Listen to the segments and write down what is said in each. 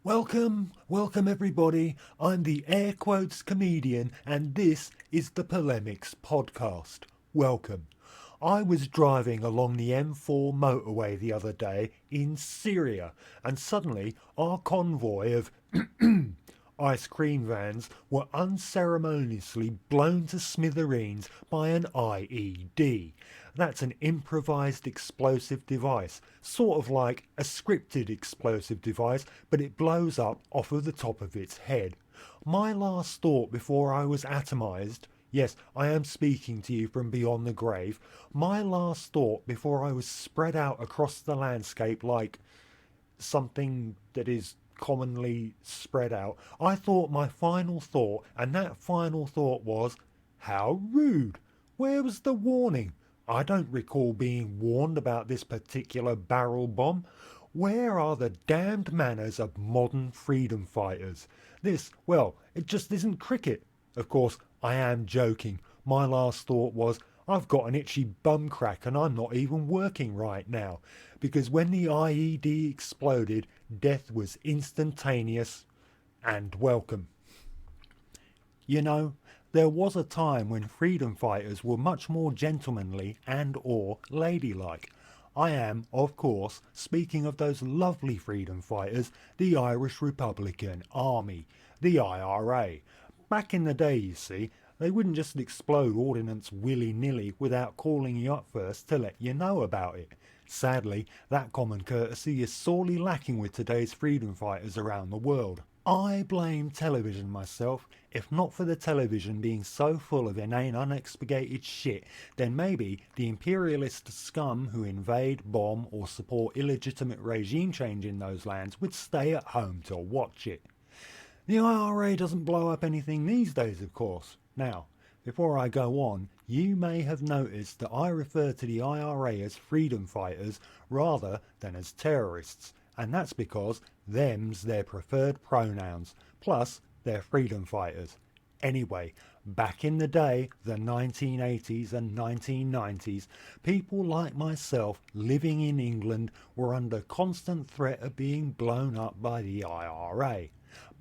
Welcome everybody. I'm the air quotes comedian and this is the Polemics podcast. Welcome. I was driving along the M4 motorway the other day in Syria and suddenly our convoy of ice cream vans were unceremoniously blown to smithereens by an IED. That's an improvised explosive device, sort of like a scripted explosive device, but it blows up off of the top of its head. My last thought before I was atomized, yes, I am speaking to you from beyond the grave, my last thought before I was spread out across the landscape like something that is commonly spread out, I thought my final thought, and that final thought was, how rude. Where was the warning? I don't recall being warned about this particular barrel bomb. Where are the damned manners of modern freedom fighters? It just isn't cricket. Of course, I am joking. My last thought was, I've got an itchy bum crack and I'm not even working right now. Because when the IED exploded, death was instantaneous and welcome. You know, there was a time when freedom fighters were much more gentlemanly and or ladylike. I am, of course, speaking of those lovely freedom fighters, the Irish Republican Army, the IRA. Back in the day, you see, they wouldn't just explode ordnance willy-nilly without calling you up first to let you know about it. Sadly, that common courtesy is sorely lacking with today's freedom fighters around the world. I blame television myself. If not for the television being so full of inane unexpurgated shit, then maybe the imperialist scum who invade, bomb or support illegitimate regime change in those lands would stay at home to watch it. The IRA doesn't blow up anything these days, of course. Now, before I go on, you may have noticed that I refer to the IRA as freedom fighters rather than as terrorists, and that's because them's their preferred pronouns, plus they're freedom fighters. Anyway, back in the day, the 1980s and 1990s, people like myself living in England were under constant threat of being blown up by the IRA.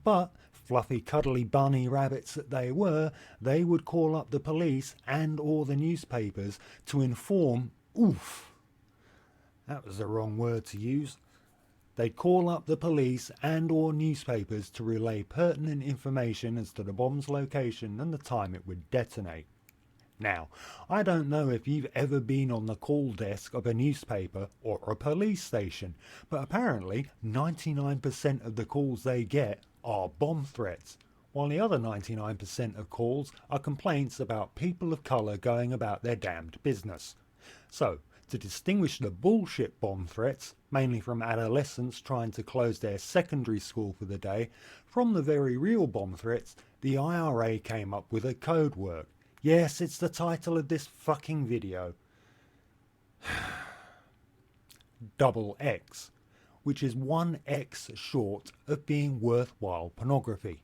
But, fluffy cuddly bunny rabbits that they were, they would call up the police and or the newspapers to inform, that was the wrong word to use. They'd call up the police and or newspapers to relay pertinent information as to the bomb's location and the time it would detonate. Now, I don't know if you've ever been on the call desk of a newspaper or a police station, but apparently 99% of the calls they get are bomb threats, while the other 99% of calls are complaints about people of colour going about their damned business. So, to distinguish the bullshit bomb threats, mainly from adolescents trying to close their secondary school for the day, from the very real bomb threats, the IRA came up with a code word. Yes, it's the title of this fucking video. Double X, which is one X short of being worthwhile pornography.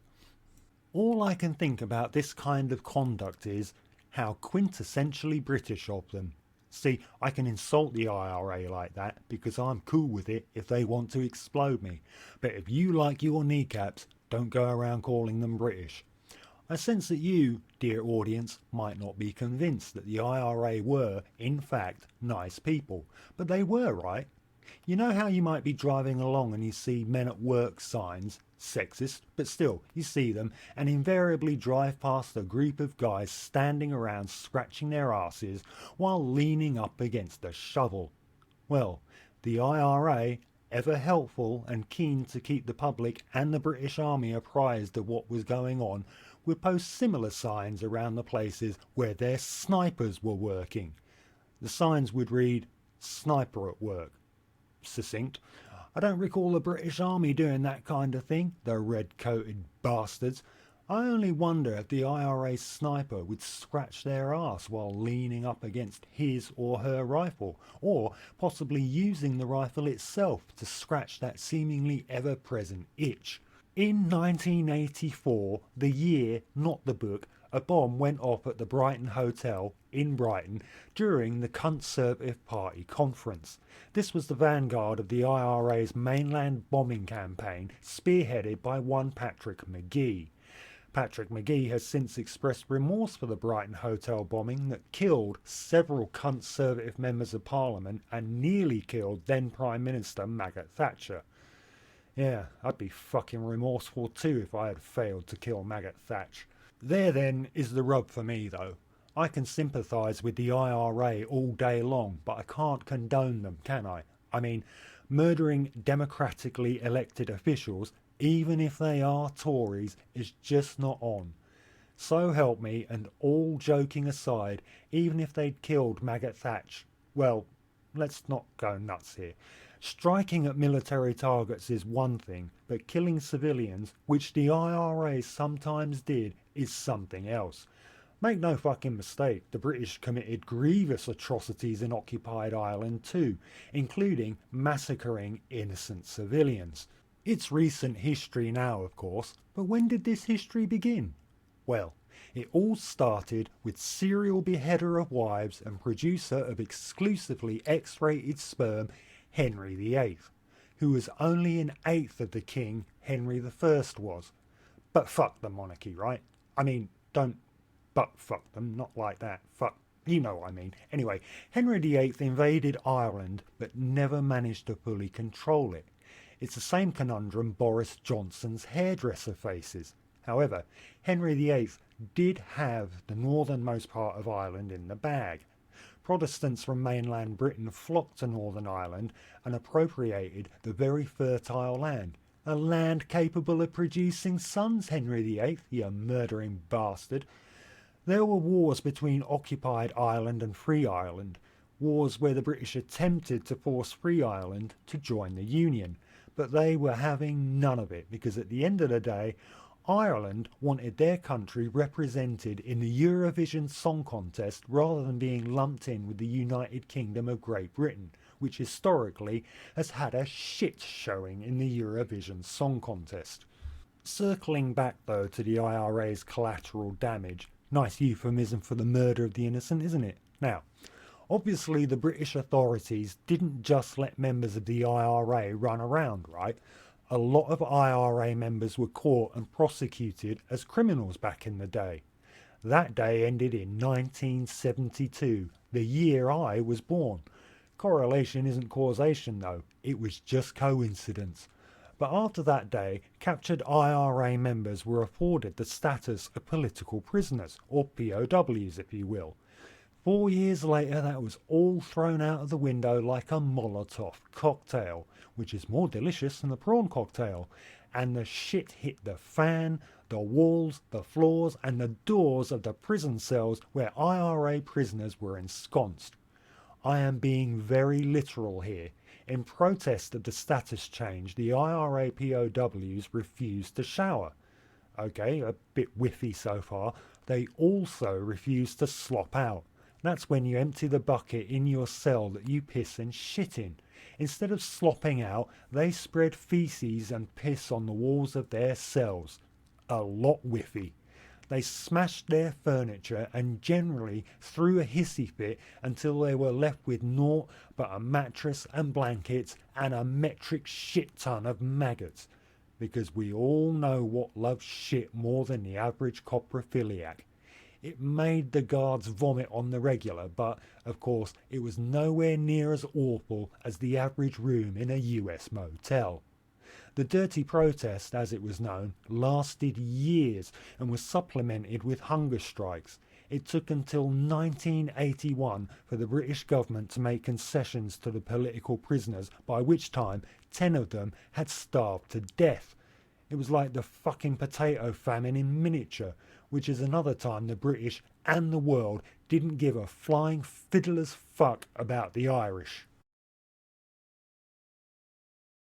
All I can think about this kind of conduct is how quintessentially British of them. See, I can insult the IRA like that because I'm cool with it if they want to explode me. But if you like your kneecaps, don't go around calling them British. I sense that you, dear audience, might not be convinced that the IRA were, in fact, nice people. But they were, right? You know how you might be driving along and you see men at work signs, sexist, but still, you see them, and invariably drive past a group of guys standing around scratching their asses while leaning up against a shovel. Well, the IRA, ever helpful and keen to keep the public and the British Army apprised of what was going on, would post similar signs around the places where their snipers were working. The signs would read, "Sniper at work." Succinct. I don't recall the British Army doing that kind of thing, the red-coated bastards. I only wonder if the IRA sniper would scratch their arse while leaning up against his or her rifle, or possibly using the rifle itself to scratch that seemingly ever-present itch. In 1984, the year, not the book, a bomb went off at the Brighton Hotel in Brighton during the Conservative Party conference. This was the vanguard of the IRA's mainland bombing campaign, spearheaded by one Patrick Magee. Patrick Magee has since expressed remorse for the Brighton hotel bombing that killed several Conservative members of Parliament and nearly killed then Prime Minister Margaret Thatcher. Yeah, I'd be fucking remorseful too if I had failed to kill Margaret Thatcher. There then is the rub for me though. I can sympathise with the IRA all day long, but I can't condone them, can I? I mean, murdering democratically elected officials, even if they are Tories, is just not on. So help me, and all joking aside, even if they'd killed Margaret Thatcher, well, let's not go nuts here. Striking at military targets is one thing, but killing civilians, which the IRA sometimes did, is something else. Make no fucking mistake, the British committed grievous atrocities in occupied Ireland too, including massacring innocent civilians. It's recent history now, of course, but when did this history begin? Well, it all started with serial beheader of wives and producer of exclusively X-rated sperm, Henry VIII, who was only an eighth of the king Henry I was. But fuck the monarchy, right? I mean, don't but fuck them, not like that. Fuck, you know what I mean. Anyway, Henry VIII invaded Ireland but never managed to fully control it. It's the same conundrum Boris Johnson's hairdresser faces. However, Henry VIII did have the northernmost part of Ireland in the bag. Protestants from mainland Britain flocked to Northern Ireland and appropriated the very fertile land. A land capable of producing sons, Henry VIII, you murdering bastard. There were wars between occupied Ireland and Free Ireland, wars where the British attempted to force Free Ireland to join the Union, but they were having none of it because at the end of the day, Ireland wanted their country represented in the Eurovision Song Contest rather than being lumped in with the United Kingdom of Great Britain, which historically has had a shit showing in the Eurovision Song Contest. Circling back though to the IRA's collateral damage, nice euphemism for the murder of the innocent, isn't it? Now, obviously the British authorities didn't just let members of the IRA run around, right? A lot of IRA members were caught and prosecuted as criminals back in the day. That day ended in 1972, the year I was born. Correlation isn't causation though, it was just coincidence. But after that day, captured IRA members were afforded the status of political prisoners, or POWs if you will. 4 years later that was all thrown out of the window like a Molotov cocktail, which is more delicious than the prawn cocktail, and the shit hit the fan, the walls, the floors and the doors of the prison cells where IRA prisoners were ensconced. I am being very literal here. In protest of the status change, the IRA POWs refused to shower. Okay, a bit whiffy so far. They also refused to slop out. That's when you empty the bucket in your cell that you piss and shit in. Instead of slopping out, they spread feces and piss on the walls of their cells. A lot whiffy. They smashed their furniture and generally threw a hissy fit until they were left with naught but a mattress and blankets and a metric shit ton of maggots. Because we all know what loves shit more than the average coprophiliac. It made the guards vomit on the regular, but of course it was nowhere near as awful as the average room in a US motel. The dirty protest, as it was known, lasted years and was supplemented with hunger strikes. It took until 1981 for the British government to make concessions to the political prisoners, by which time 10 of them had starved to death. It was like the fucking potato famine in miniature, which is another time the British and the world didn't give a flying fiddler's fuck about the Irish.